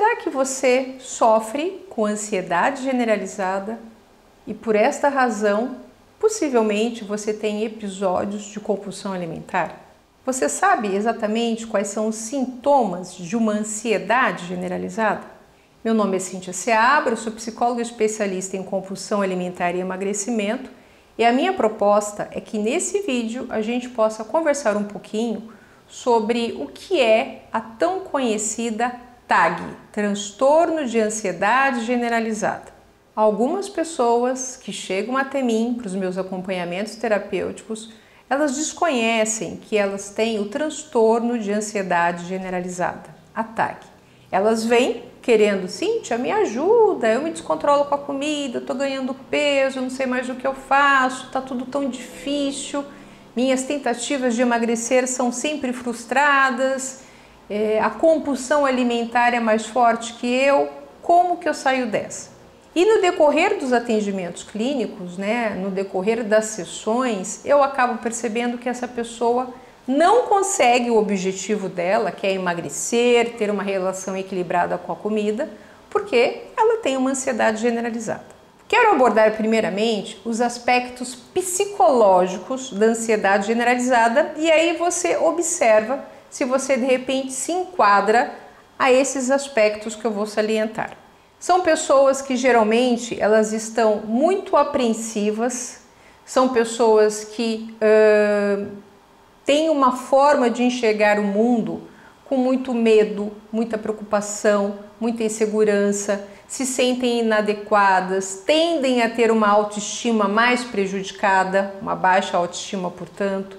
será que você sofre com ansiedade generalizada e por esta razão, possivelmente você tem episódios de compulsão alimentar? Você sabe exatamente quais são os sintomas de uma ansiedade generalizada? Meu nome é Cíntia Seabra, eu sou psicóloga especialista em compulsão alimentar e emagrecimento e a minha proposta é que nesse vídeo a gente possa conversar um pouquinho sobre o que é a tão conhecida TAG, Transtorno de Ansiedade Generalizada. Algumas pessoas que chegam até mim para os meus acompanhamentos terapêuticos, elas desconhecem que elas têm o transtorno de ansiedade generalizada, a TAG. Elas vêm querendo, Cíntia, me ajuda, eu me descontrolo com a comida, eu tô ganhando peso, não sei mais o que eu faço, tá tudo tão difícil, minhas tentativas de emagrecer são sempre frustradas, a compulsão alimentar é mais forte que eu, como que eu saio dessa? E no decorrer dos atendimentos clínicos, no decorrer das sessões, eu acabo percebendo que essa pessoa não consegue o objetivo dela, que é emagrecer, ter uma relação equilibrada com a comida, porque ela tem uma ansiedade generalizada. Quero abordar primeiramente os aspectos psicológicos da ansiedade generalizada e aí você observa se você de repente se enquadra a esses aspectos que eu vou salientar. São pessoas que geralmente elas estão muito apreensivas, são pessoas que têm uma forma de enxergar o mundo com muito medo, muita preocupação, muita insegurança, se sentem inadequadas, tendem a ter uma autoestima mais prejudicada, uma baixa autoestima, portanto.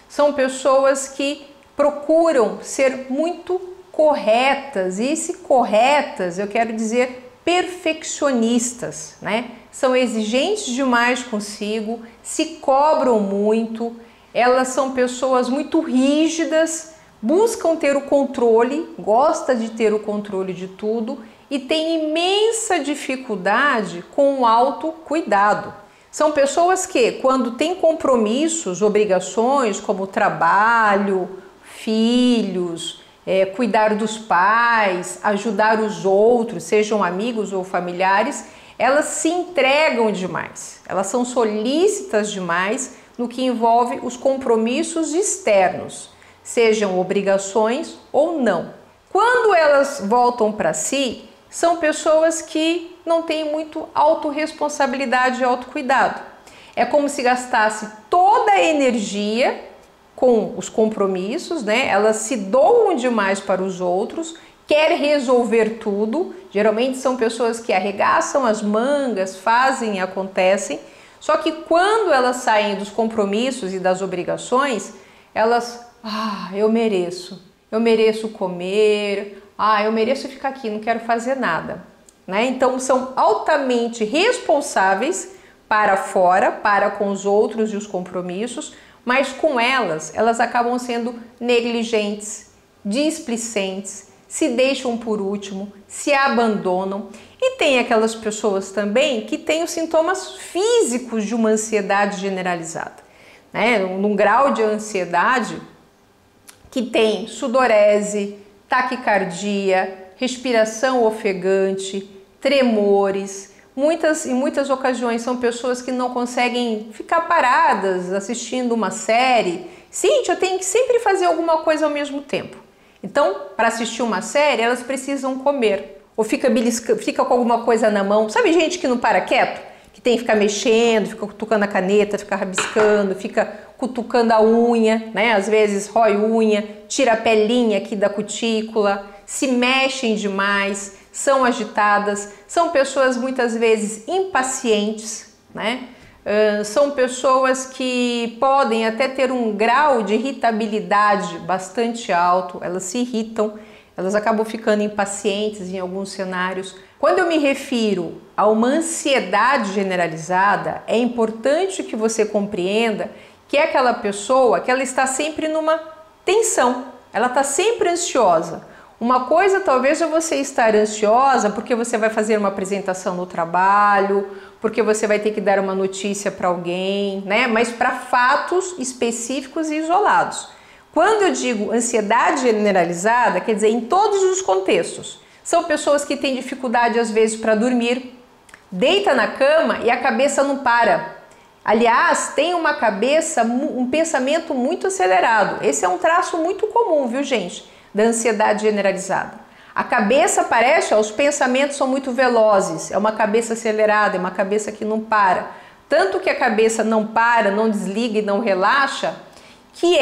São pessoas que procuram ser muito corretas, e se corretas, eu quero dizer perfeccionistas, São exigentes demais consigo, se cobram muito, elas são pessoas muito rígidas, buscam ter o controle, gostam de ter o controle de tudo e têm imensa dificuldade com o autocuidado. São pessoas que, quando têm compromissos, obrigações como trabalho, filhos, cuidar dos pais, ajudar os outros, sejam amigos ou familiares, elas se entregam demais, elas são solícitas demais no que envolve os compromissos externos, sejam obrigações ou não. Quando elas voltam para si, são pessoas que não têm muito autorresponsabilidade e autocuidado. É como se gastasse toda a energia com os compromissos, Elas se doam demais para os outros, querem resolver tudo. Geralmente são pessoas que arregaçam as mangas, fazem e acontecem. Só que quando elas saem dos compromissos e das obrigações, elas, eu mereço comer, eu mereço ficar aqui, não quero fazer nada, Então são altamente responsáveis para fora, para com os outros e os compromissos, mas com elas acabam sendo negligentes, displicentes, se deixam por último, se abandonam. E tem aquelas pessoas também que têm os sintomas físicos de uma ansiedade generalizada, num grau de ansiedade que tem sudorese, taquicardia, respiração ofegante, tremores. Em muitas ocasiões são pessoas que não conseguem ficar paradas assistindo uma série. Cíntia, eu tenho que sempre fazer alguma coisa ao mesmo tempo. Então, para assistir uma série, elas precisam comer. Ou fica com alguma coisa na mão. Sabe gente que não para quieto? Que tem que ficar mexendo, fica cutucando a caneta, fica rabiscando, fica cutucando a unha, Às vezes rói unha, tira a pelinha aqui da cutícula, se mexem demais, são agitadas, são pessoas muitas vezes impacientes, São pessoas que podem até ter um grau de irritabilidade bastante alto, elas se irritam, elas acabam ficando impacientes em alguns cenários. Quando eu me refiro a uma ansiedade generalizada, é importante que você compreenda que é aquela pessoa que ela está sempre numa tensão, ela está sempre ansiosa. Uma coisa talvez é você estar ansiosa porque você vai fazer uma apresentação no trabalho, porque você vai ter que dar uma notícia para alguém, Mas para fatos específicos e isolados. Quando eu digo ansiedade generalizada, quer dizer em todos os contextos. São pessoas que têm dificuldade às vezes para dormir, deita na cama e a cabeça não para. Aliás, tem um pensamento muito acelerado. Esse é um traço muito comum, viu, gente, da ansiedade generalizada. A cabeça parece, os pensamentos são muito velozes, é uma cabeça acelerada, é uma cabeça que não para. Tanto que a cabeça não para, não desliga e não relaxa, que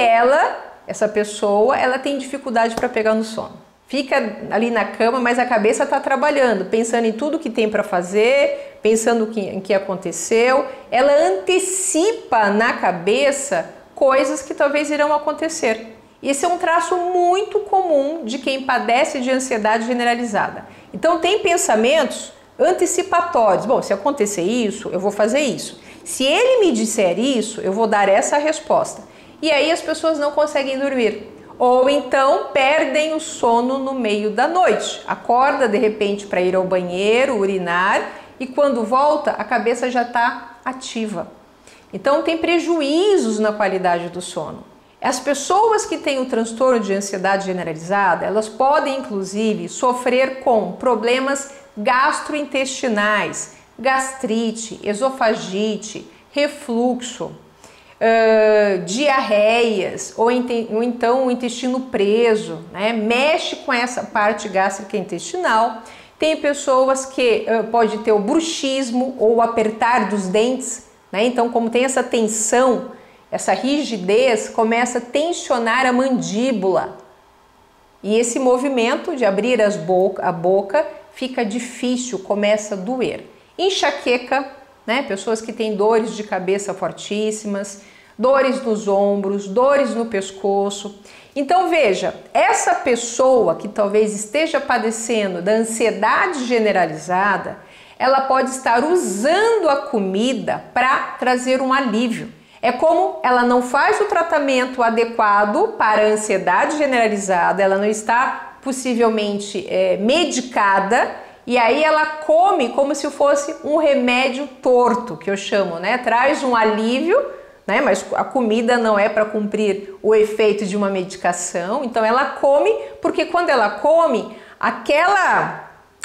essa pessoa, ela tem dificuldade para pegar no sono. Fica ali na cama, mas a cabeça está trabalhando, pensando em tudo que tem para fazer, pensando em que aconteceu. Ela antecipa na cabeça coisas que talvez irão acontecer. Esse é um traço muito comum de quem padece de ansiedade generalizada. Então tem pensamentos antecipatórios. Bom, se acontecer isso, eu vou fazer isso. Se ele me disser isso, eu vou dar essa resposta. E aí as pessoas não conseguem dormir. Ou então perdem o sono no meio da noite. Acorda de repente para ir ao banheiro, urinar, e quando volta a cabeça já está ativa. Então tem prejuízos na qualidade do sono. As pessoas que têm o transtorno de ansiedade generalizada, elas podem inclusive sofrer com problemas gastrointestinais, gastrite, esofagite, refluxo, diarreias ou então o intestino preso, né? Mexe com essa parte gástrica intestinal. Tem pessoas que pode ter o bruxismo ou o apertar dos dentes, né? Então, como tem essa tensão, essa rigidez, começa a tensionar a mandíbula. E esse movimento de abrir a boca fica difícil, começa a doer. Enxaqueca, né? Pessoas que têm dores de cabeça fortíssimas, dores nos ombros, dores no pescoço. Então veja, essa pessoa que talvez esteja padecendo da ansiedade generalizada, ela pode estar usando a comida para trazer um alívio. É como ela não faz o tratamento adequado para a ansiedade generalizada, ela não está possivelmente medicada, e aí ela come como se fosse um remédio torto, que eu chamo, né? Traz um alívio, né? Mas a comida não é para cumprir o efeito de uma medicação, então ela come, porque quando ela come,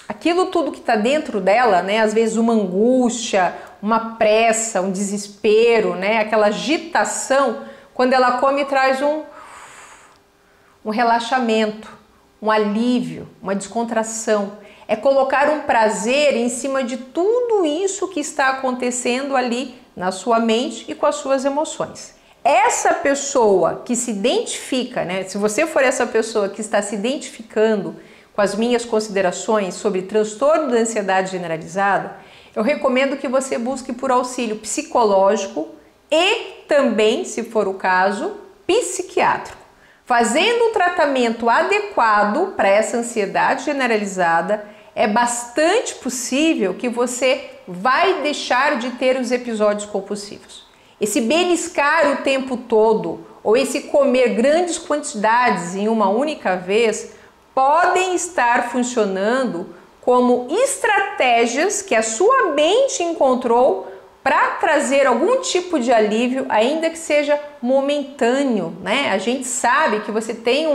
aquilo tudo que está dentro dela, né? Às vezes uma angústia, uma pressa, um desespero, né? Aquela agitação, quando ela come traz um relaxamento, um alívio, uma descontração. É colocar um prazer em cima de tudo isso que está acontecendo ali na sua mente e com as suas emoções. Essa pessoa que se identifica, né? Se você for essa pessoa que está se identificando com as minhas considerações sobre transtorno da ansiedade generalizada, eu recomendo que você busque por auxílio psicológico e também, se for o caso, psiquiátrico. Fazendo um tratamento adequado para essa ansiedade generalizada, é bastante possível que você vai deixar de ter os episódios compulsivos. Esse beliscar o tempo todo ou esse comer grandes quantidades em uma única vez podem estar funcionando como estratégias que a sua mente encontrou para trazer algum tipo de alívio, ainda que seja momentâneo, né? A gente sabe que você tem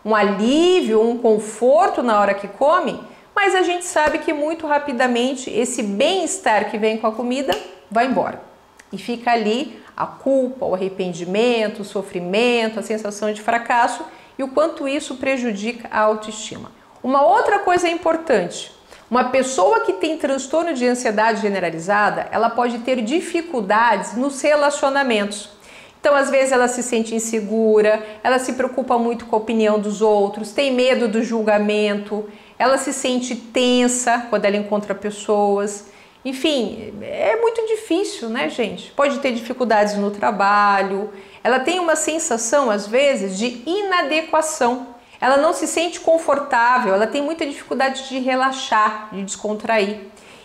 um alívio, um conforto na hora que come, mas a gente sabe que muito rapidamente esse bem-estar que vem com a comida vai embora. E fica ali a culpa, o arrependimento, o sofrimento, a sensação de fracasso e o quanto isso prejudica a autoestima. Uma outra coisa importante, uma pessoa que tem transtorno de ansiedade generalizada, ela pode ter dificuldades nos relacionamentos. Então, às vezes, ela se sente insegura, ela se preocupa muito com a opinião dos outros, tem medo do julgamento, ela se sente tensa quando ela encontra pessoas. Enfim, é muito difícil, né, gente? Pode ter dificuldades no trabalho, ela tem uma sensação, às vezes, de inadequação. Ela não se sente confortável, ela tem muita dificuldade de relaxar, de descontrair.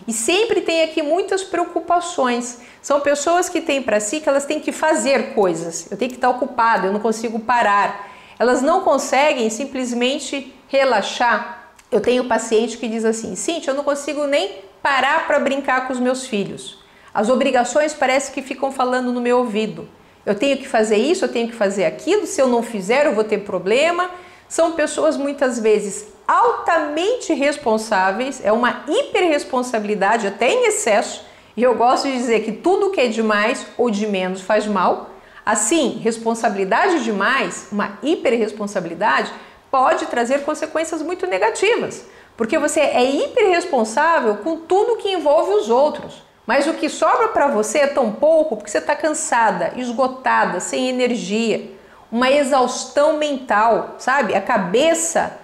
E sempre tem aqui muitas preocupações. São pessoas que têm para si que elas têm que fazer coisas. Eu tenho que estar ocupada, eu não consigo parar. Elas não conseguem simplesmente relaxar. Eu tenho paciente que diz assim: Cíntia, eu não consigo nem parar para brincar com os meus filhos. As obrigações parece que ficam falando no meu ouvido. Eu tenho que fazer isso, eu tenho que fazer aquilo, se eu não fizer eu vou ter problema. são pessoas muitas vezes altamente responsáveis, é uma hiperresponsabilidade até em excesso, e eu gosto de dizer que tudo que é demais ou de menos faz mal. Assim, responsabilidade demais, uma hiperresponsabilidade, pode trazer consequências muito negativas, porque você é hiperresponsável com tudo que envolve os outros. Mas o que sobra para você é tão pouco porque você está cansada, esgotada, sem energia, uma exaustão mental, sabe? A cabeça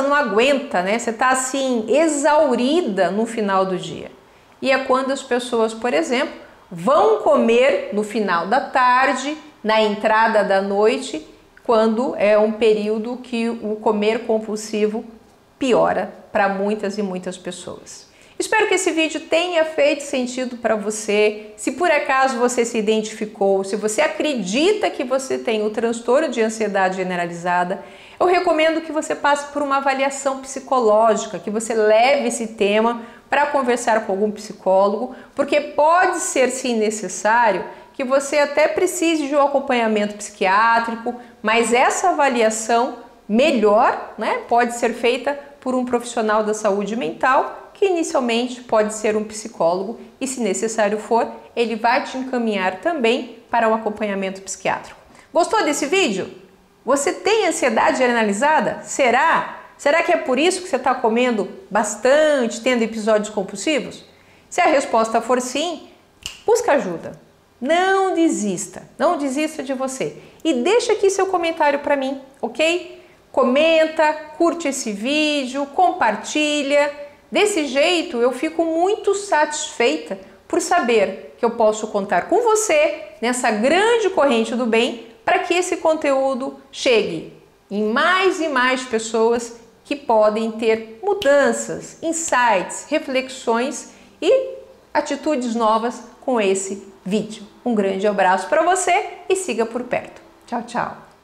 não aguenta, né? Você está assim, exaurida no final do dia. E é quando as pessoas, por exemplo, vão comer no final da tarde, na entrada da noite, quando é um período que o comer compulsivo piora para muitas e muitas pessoas. Espero que esse vídeo tenha feito sentido para você. Se por acaso você se identificou, se você acredita que você tem o transtorno de ansiedade generalizada, eu recomendo que você passe por uma avaliação psicológica, que você leve esse tema para conversar com algum psicólogo, porque pode ser sim necessário que você até precise de um acompanhamento psiquiátrico, mas essa avaliação melhor, né, pode ser feita por um profissional da saúde mental, que inicialmente pode ser um psicólogo e, se necessário for, ele vai te encaminhar também para um acompanhamento psiquiátrico. Gostou desse vídeo? Você tem ansiedade generalizada? Será? Será que é por isso que você está comendo bastante, tendo episódios compulsivos? Se a resposta for sim, busca ajuda. Não desista de você. E deixa aqui seu comentário para mim, ok? Comenta, curte esse vídeo, compartilha. Desse jeito eu fico muito satisfeita por saber que eu posso contar com você nessa grande corrente do bem para que esse conteúdo chegue em mais e mais pessoas que podem ter mudanças, insights, reflexões e atitudes novas com esse vídeo. Um grande abraço para você e siga por perto. Tchau, tchau!